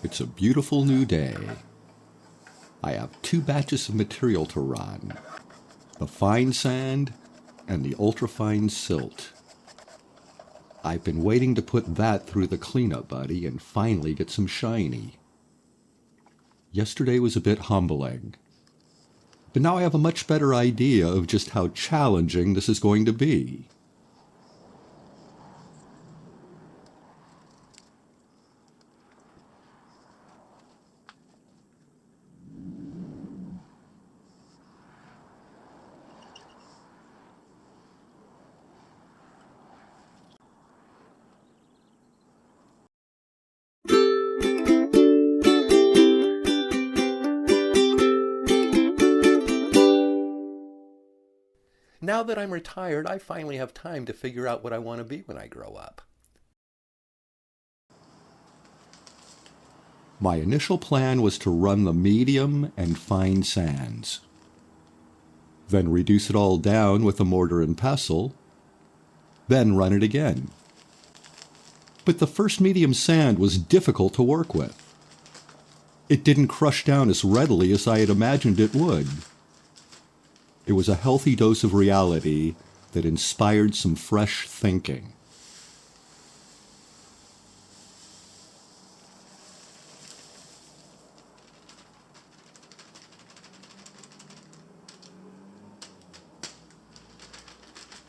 It's a beautiful new day. I have 2 batches of material to run, the fine sand and the ultrafine silt. I've been waiting to put that through the cleanup buddy and finally get some shiny. Yesterday was a bit humbling, but now I have a much better idea of just how challenging this is going to be. Now that I'm retired, I finally have time to figure out what I want to be when I grow up. My initial plan was to run the medium and fine sands, then reduce it all down with a mortar and pestle, then run it again. But the first medium sand was difficult to work with. It didn't crush down as readily as I had imagined it would. It was a healthy dose of reality that inspired some fresh thinking.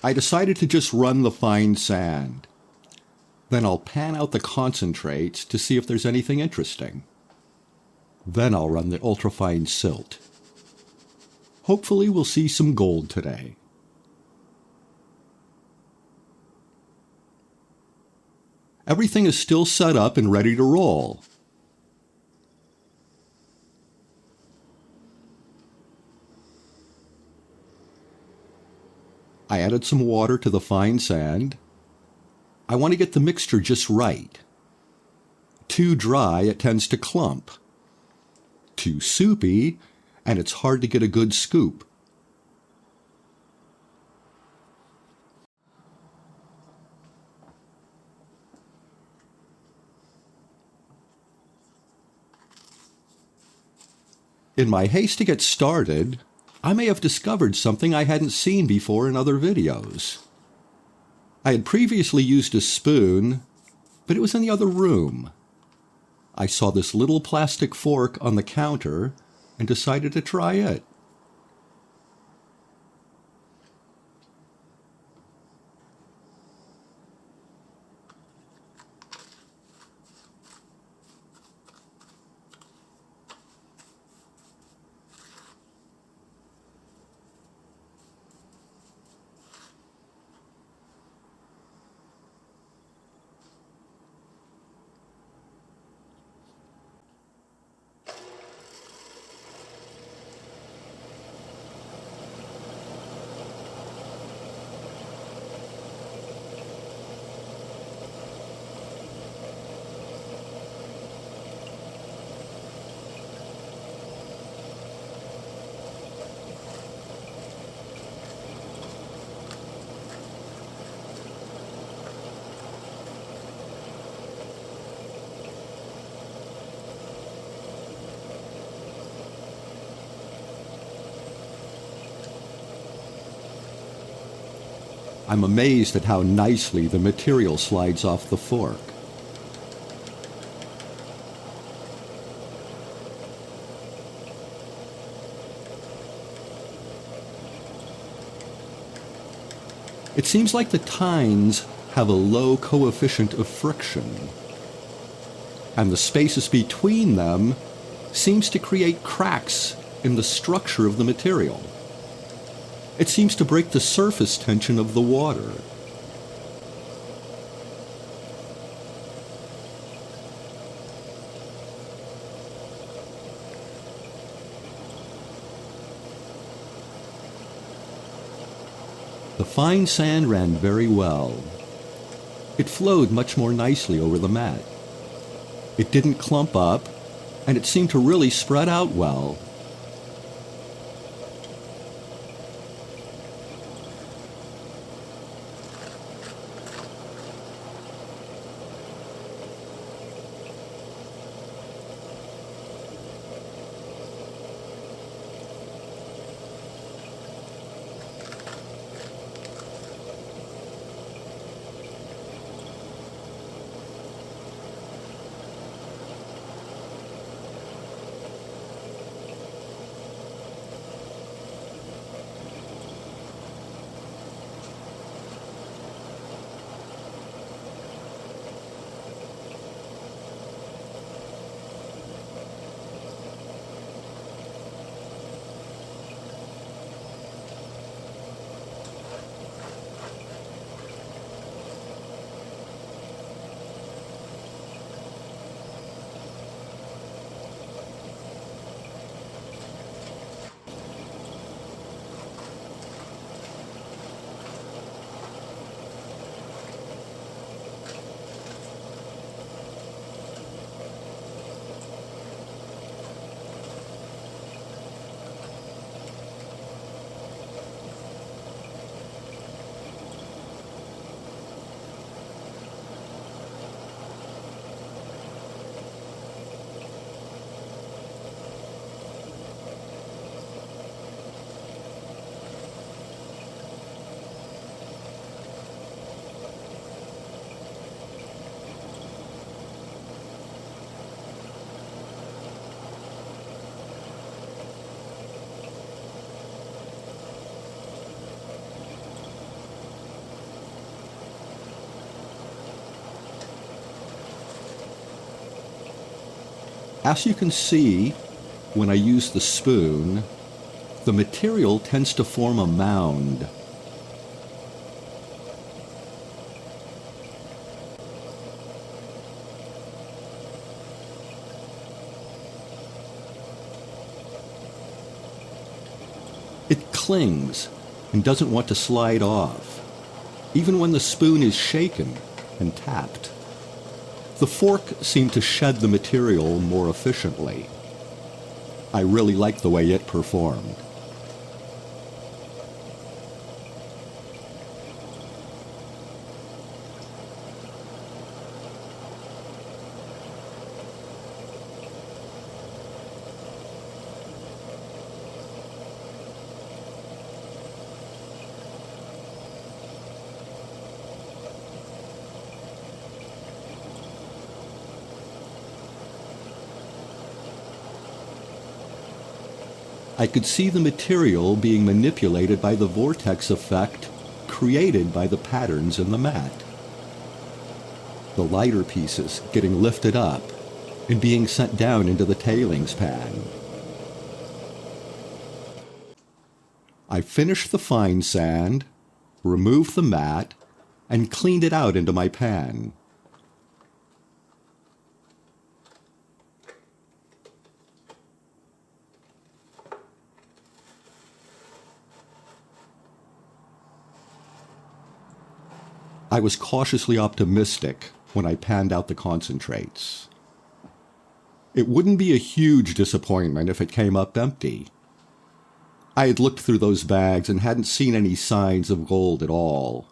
I decided to just run the fine sand. Then I'll pan out the concentrates to see if there's anything interesting. Then I'll run the ultrafine silt. Hopefully we'll see some gold today. Everything is still set up and ready to roll. I added some water to the fine sand. I want to get the mixture just right. Too dry, it tends to clump. Too soupy, and it's hard to get a good scoop. In my haste to get started, I may have discovered something I hadn't seen before in other videos. I had previously used a spoon, but it was in the other room. I saw this little plastic fork on the counter and decided to try it. I'm amazed at how nicely the material slides off the fork. It seems like the tines have a low coefficient of friction, and the spaces between them seems to create cracks in the structure of the material. It seems to break the surface tension of the water. The fine sand ran very well. It flowed much more nicely over the mat. It didn't clump up, and it seemed to really spread out well. As you can see, when I use the spoon, the material tends to form a mound. It clings and doesn't want to slide off, even when the spoon is shaken and tapped. The fork seemed to shed the material more efficiently. I really liked the way it performed. I could see the material being manipulated by the vortex effect created by the patterns in the mat. The lighter pieces getting lifted up and being sent down into the tailings pan. I finished the fine sand, removed the mat, and cleaned it out into my pan. I was cautiously optimistic when I panned out the concentrates. It wouldn't be a huge disappointment if it came up empty. I had looked through those bags and hadn't seen any signs of gold at all.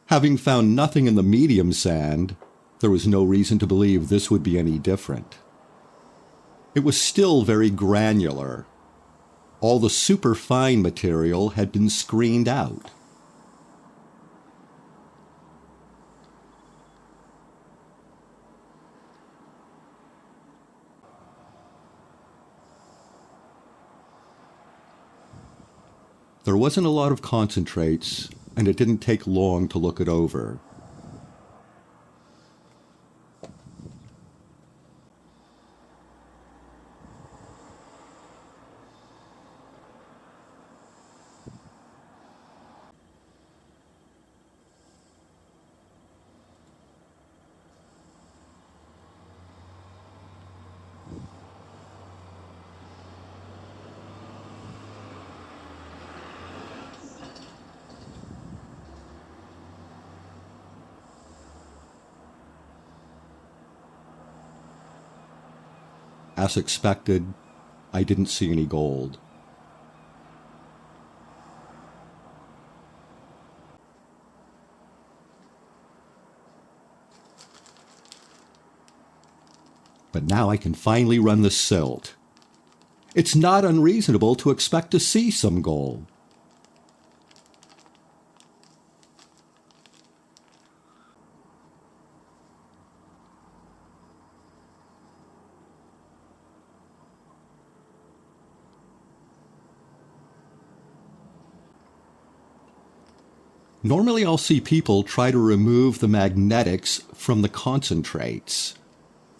Having found nothing in the medium sand, there was no reason to believe this would be any different. It was still very granular. All the superfine material had been screened out. There wasn't a lot of concentrates, and it didn't take long to look it over. As expected, I didn't see any gold. But now I can finally run the silt. It's not unreasonable to expect to see some gold. Normally I'll see people try to remove the magnetics from the concentrates.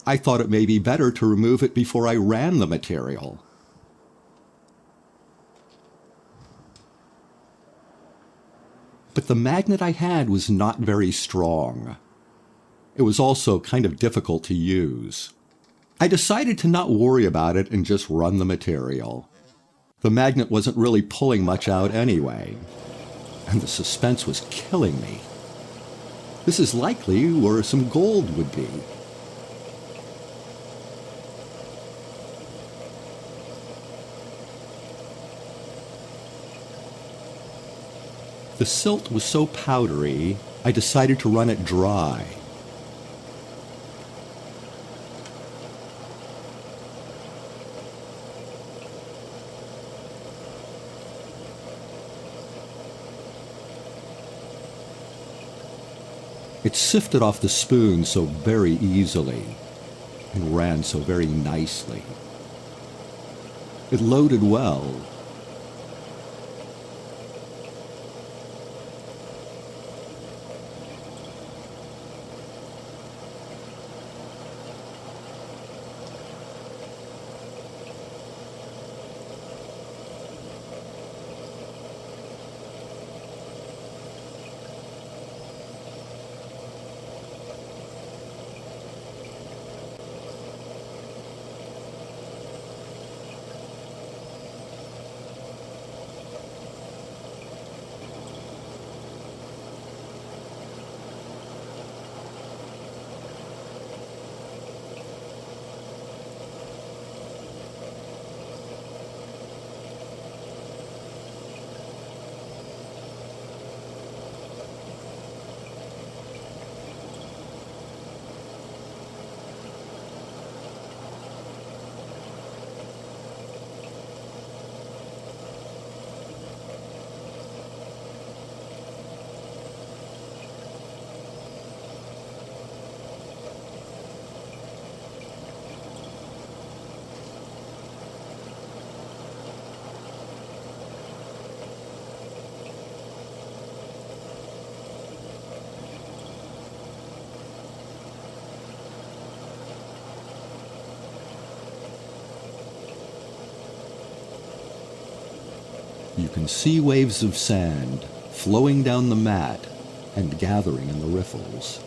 I thought it may be better to remove it before I ran the material. But the magnet I had was not very strong. It was also kind of difficult to use. I decided to not worry about it and just run the material. The magnet wasn't really pulling much out anyway. And the suspense was killing me. This is likely where some gold would be. The silt was so powdery, I decided to run it dry. It sifted off the spoon so very easily and ran so very nicely. It loaded well. You can see waves of sand flowing down the mat and gathering in the riffles.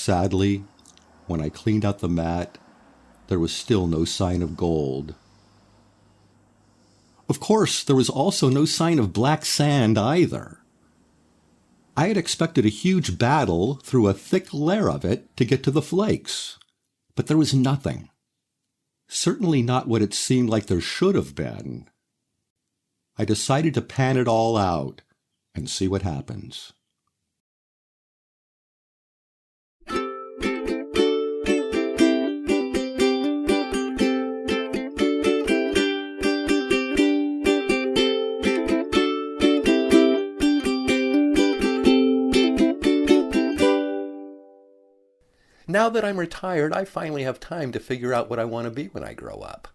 Sadly, when I cleaned out the mat, there was still no sign of gold. Of course, there was also no sign of black sand either. I had expected a huge battle through a thick layer of it to get to the flakes, but there was nothing. Certainly not what it seemed like there should have been. I decided to pan it all out and see what happens. Now that I'm retired, I finally have time to figure out what I want to be when I grow up.